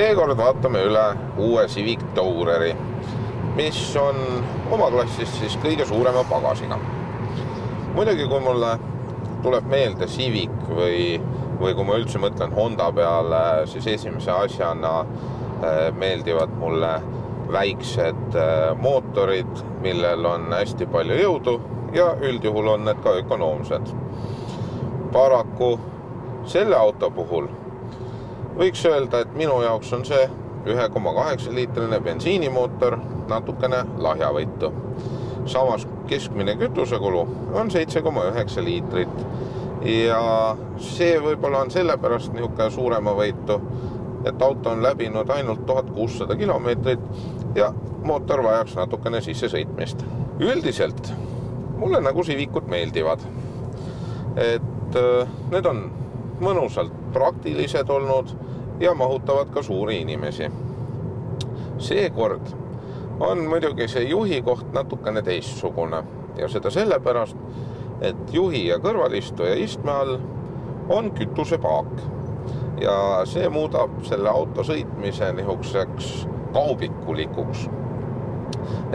Seekord vaatame üle uue Civic Toureri, mis on oma klassist siis kõige suurema pagasiga. Muidugi, kui mulle tuleb meelde Civic või kui ma üldse mõtlen Honda peale, siis esimese asjana meeldivad mulle väiksed mootorid, millel on hästi palju jõudu ja üldjuhul on need ka ökonoomsed. Paraku selle auto puhul võiks öelda, et minu jaoks on see 1,8 liitrine bensiinimootor natukene lahjavõitu. Samas keskmine kütusekulu on 7,9 liitrit ja see võib-olla on sellepärast niisugune suurema võitu, et auto on läbinud ainult 1600 kilomeetrit ja mootor vajaks natukene sisse sõitmist. Üldiselt mulle nagu Civicud meeldivad, et need on mõnusalt praktilised olnud ja mahutavad ka suuri inimesi. Seekord on muidugi see juhi koht natukene teistsugune ja seda sellepärast, et juhi ja kõrvalistuja istme all on kütusepaak ja see muudab selle auto sõitmise niisuguseks kaubikulikuks,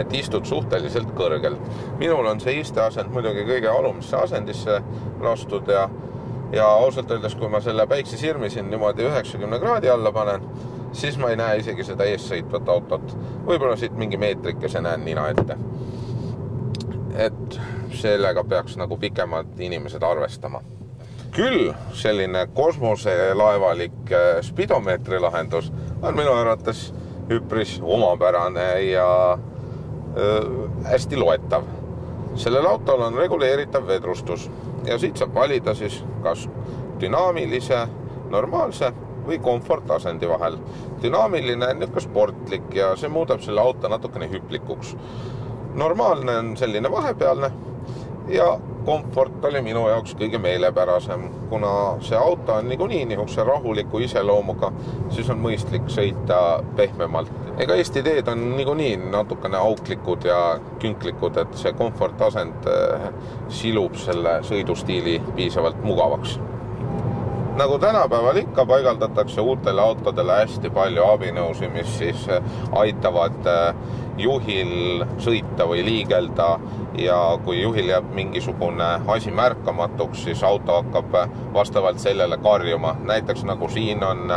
et istud suhteliselt kõrgel. Minul on see isteasend muidugi kõige alumisse asendisse lastud ja ausalt öeldes, kui ma selle päikse sirmisin niimoodi 90 kraadi alla panen, siis ma ei näe isegi seda ees sõitvat autot. Võib-olla siit mingi meetrikese näen nina ette. Et sellega peaks nagu pikemad inimesed arvestama. Küll selline kosmoselaevalik spidomeetri lahendus on minu arvates üpris omapärane ja hästi loetav. Sellel autol on reguleeritav vedrustus ja siit saab valida siis kas dünaamilise, normaalse või komfortasendi vahel. Dünaamiline on niisugune sportlik ja see muudab selle auto natukene hüplikuks. Normaalne on selline vahepealne ja komfort oli minu jaoks kõige meelepärasem, kuna see auto on niisuguse rahuliku iseloomuga, siis on mõistlik sõita pehmemalt. Ega Eesti teed on niikuinii natukene auklikud ja künklikud, et see komfortasend silub selle sõidustiili piisavalt mugavaks. Nagu tänapäeval ikka paigaldatakse uutele autodele hästi palju abinõusi, mis siis aitavad juhil sõita või liigelda ja kui juhil jääb mingisugune asi märkamatuks, siis auto hakkab vastavalt sellele karjuma. Näiteks nagu siin on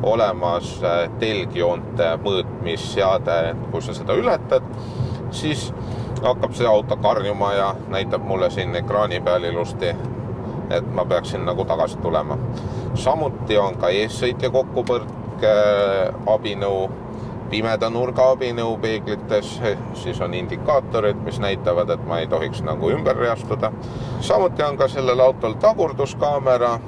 olemas telgjoonte mõõtmisseade, kui sa seda ületad, siis hakkab see auto karjuma ja näitab mulle siin ekraani peal ilusti, et ma peaksin nagu tagasi tulema. Samuti on ka eessõitja kokkupõrke abinõu, pimeda nurga abinõu peeglites, siis on indikaatorid, mis näitavad, et ma ei tohiks nagu ümber reastuda. Samuti on ka sellel autol tagurduskaamera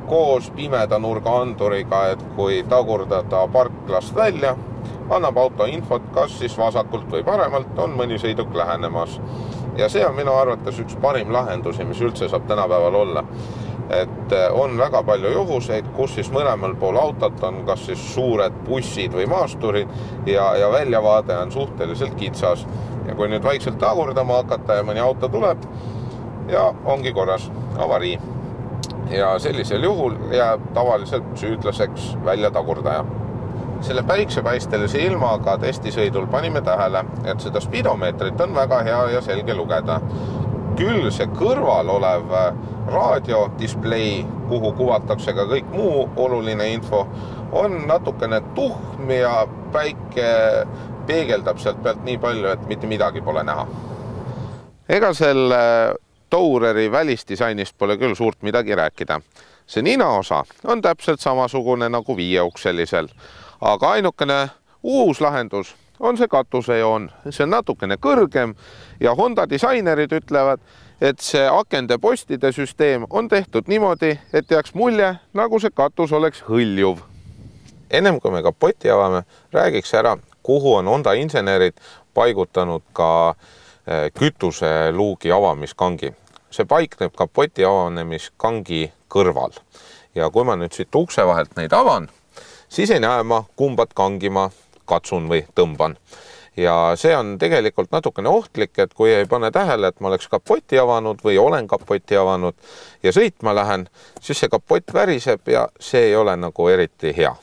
koos pimeda nurga anduriga, et kui tagurdada parklast välja, annab auto infot, kas siis vasakult või paremalt on mõni sõiduk lähenemas. Ja see on minu arvates üks parim lahendusi, mis üldse saab tänapäeval olla. Et on väga palju juhuseid, kus siis mõlemal pool autot on kas siis suured bussid või maasturid ja väljavaade on suhteliselt kitsas. Ja kui nüüd vaikselt tagurdama hakata ja mõni auto tuleb ja ongi korras avarii. Ja sellisel juhul jääb tavaliselt süüdlaseks välja tagurdaja. Selle päiksepaistelise ilmaga testisõidul panime tähele, et seda spidomeetrit on väga hea ja selge lugeda. Küll see kõrval olev raadiodisplay, kuhu kuvatakse ka kõik muu oluline info, on natukene tuhm ja päike peegeldab sealt pealt nii palju, et mitte midagi pole näha. Ega selle Toureri välisdisainist pole küll suurt midagi rääkida. See ninaosa on täpselt samasugune nagu viieukselisel, aga ainukene uus lahendus on see katusejoon. See on natukene kõrgem ja Honda disainerid ütlevad, et see akende postide süsteem on tehtud niimoodi, et jääks mulje, nagu see katus oleks hõljuv. Ennem kui me kapoti avame, räägiks ära, kuhu on Honda insenerid paigutanud ka kütuseluugi avamiskangi. See paikneb kapoti avanemiskangi kõrval. Ja kui ma nüüd siit ukse vahelt neid avan, siis ei näe ma kumbat kangi ma katsun või tõmban. Ja see on tegelikult natukene ohtlik, et kui ei pane tähele, et ma oleks kapoti avanud või olen kapoti avanud ja sõitma lähen, siis see kapott väriseb ja see ei ole nagu eriti hea.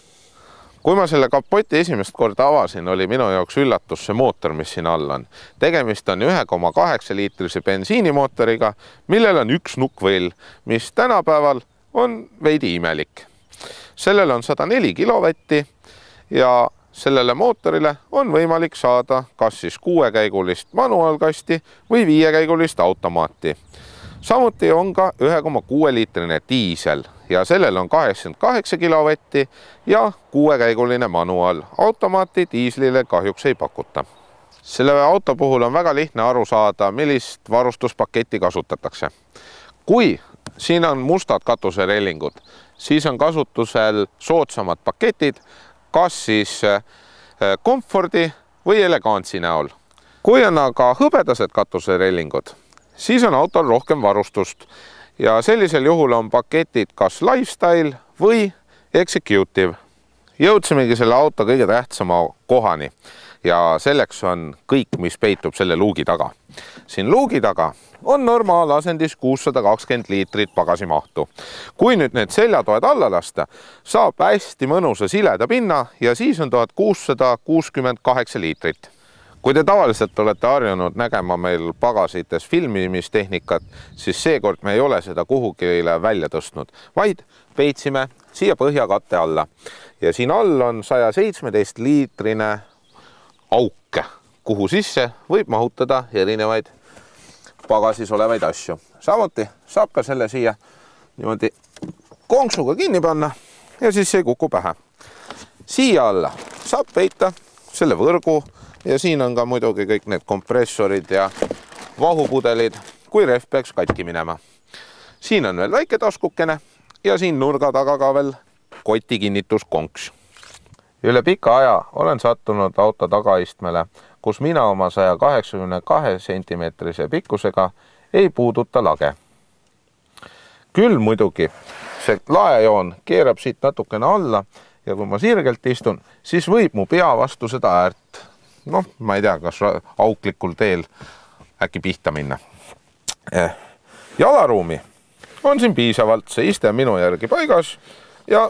Kui ma selle kapoti esimest korda avasin, oli minu jaoks üllatus see mootor, mis siin all on. Tegemist on 1,8 liitrise bensiinimootoriga, millel on üks nukkvõll, mis tänapäeval on veidi imelik. Sellel on 104 kilovatti ja sellele mootorile on võimalik saada kas siis 6-käigulist manuaalkasti või 5-käigulist automaati. Samuti on ka 1,6 liitrine diisel ja sellel on 88 kilovatti ja 6-käiguline manuaal. Automaati diislile kahjuks ei pakuta. Selle auto puhul on väga lihtne aru saada, millist varustuspaketti kasutatakse. Kui siin on mustad katuserellingud, siis on kasutusel soodsamad paketid, kas siis komfordi või elegantsi näol. Kui on aga hõbedased katuserellingud, siis on autol rohkem varustust ja sellisel juhul on paketid kas lifestyle või executive. Jõudsimegi selle auto kõige tähtsama kohani ja selleks on kõik, mis peitub selle luugi taga. Siin luugi taga on normaalasendis 620 liitrit pagasimahtu. Kui nüüd need seljatoed alla lasta, saab hästi mõnusa sileda pinna ja siis on 1668 liitrit. Kui te tavaliselt olete harjunud nägema meil pagasites filmimistehnikat, siis seekord me ei ole seda kuhugile välja tõstnud, vaid peitsime siia põhjakatte alla. Ja siin all on 117 liitrine auke, kuhu sisse võib mahutada erinevaid pagasis olevaid asju. Samuti saab ka selle siia niimoodi konksuga kinni panna ja siis see kuku pähe. Siia alla saab peita selle võrgu ja siin on ka muidugi kõik need kompressorid ja vahupudelid, kui rehv peaks katki minema. Siin on veel väike taskukene ja siin nurga taga ka veel koti kinnituskonks. Üle pika aja olen sattunud auto tagaistmele, kus mina oma 182 sentimeetrise pikkusega ei puuduta lage. Küll muidugi see laejoon keerab siit natukene alla ja kui ma sirgelt istun, siis võib mu pea vastu seda äärt, ma ei tea, kas auklikul teel äkki pihta minna. Jalaruumi on siin piisavalt, see iste minu järgi paigas ja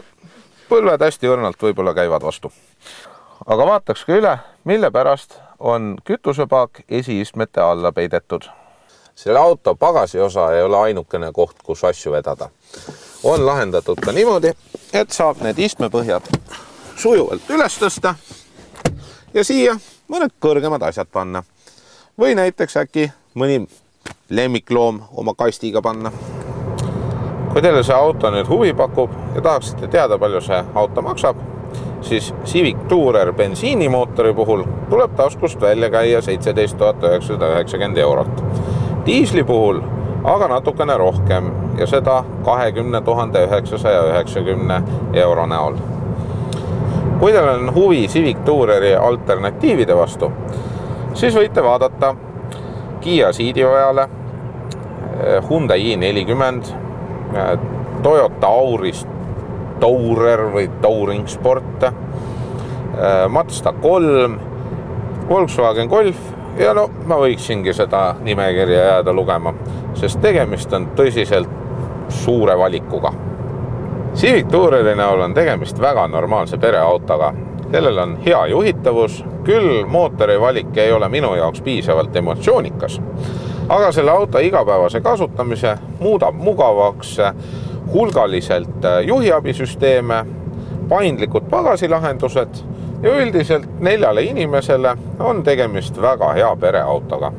põlved hästi õrnalt võib-olla käivad vastu. Aga vaataks ka üle, mille pärast on kütusepaak esiistmete alla peidetud. Selle auto pagasiosa ei ole ainukene koht, kus asju vedada. On lahendatud ka niimoodi, et saab need istmepõhjad sujuvalt üles tõsta ja siia mõned kõrgemad asjad panna. Või näiteks äkki mõni lemmikloom oma kastiga panna. Kui teile see auto nüüd huvi pakub ja tahaksite teada, palju see auto maksab, siis Civic Tourer bensiinimootori puhul tuleb taskust välja käia 17 990 eurot. Diisli puhul aga natukene rohkem ja seda 20 990 euro näol. Kui teil on huvi Civic Toureri alternatiivide vastu, siis võite vaadata Kia Ceedioale, Hyundai i40, Toyota Auris Tourer või Touring Sport, Mazda 3, Volkswagen Golf ja ma võiksingi seda nimekirja jääda lugema, sest tegemist on tõsiselt suure valikuga. Civic Toureri näol on tegemist väga normaalse pereautoga, kellel on hea juhitavus, küll mootori valik ei ole minu jaoks piisavalt emotsioonikas, aga selle auto igapäevase kasutamise muudab mugavaks hulgaliselt juhiabisüsteeme, paindlikud pagasilahendused ja üldiselt 4 inimesele on tegemist väga hea pereautoga.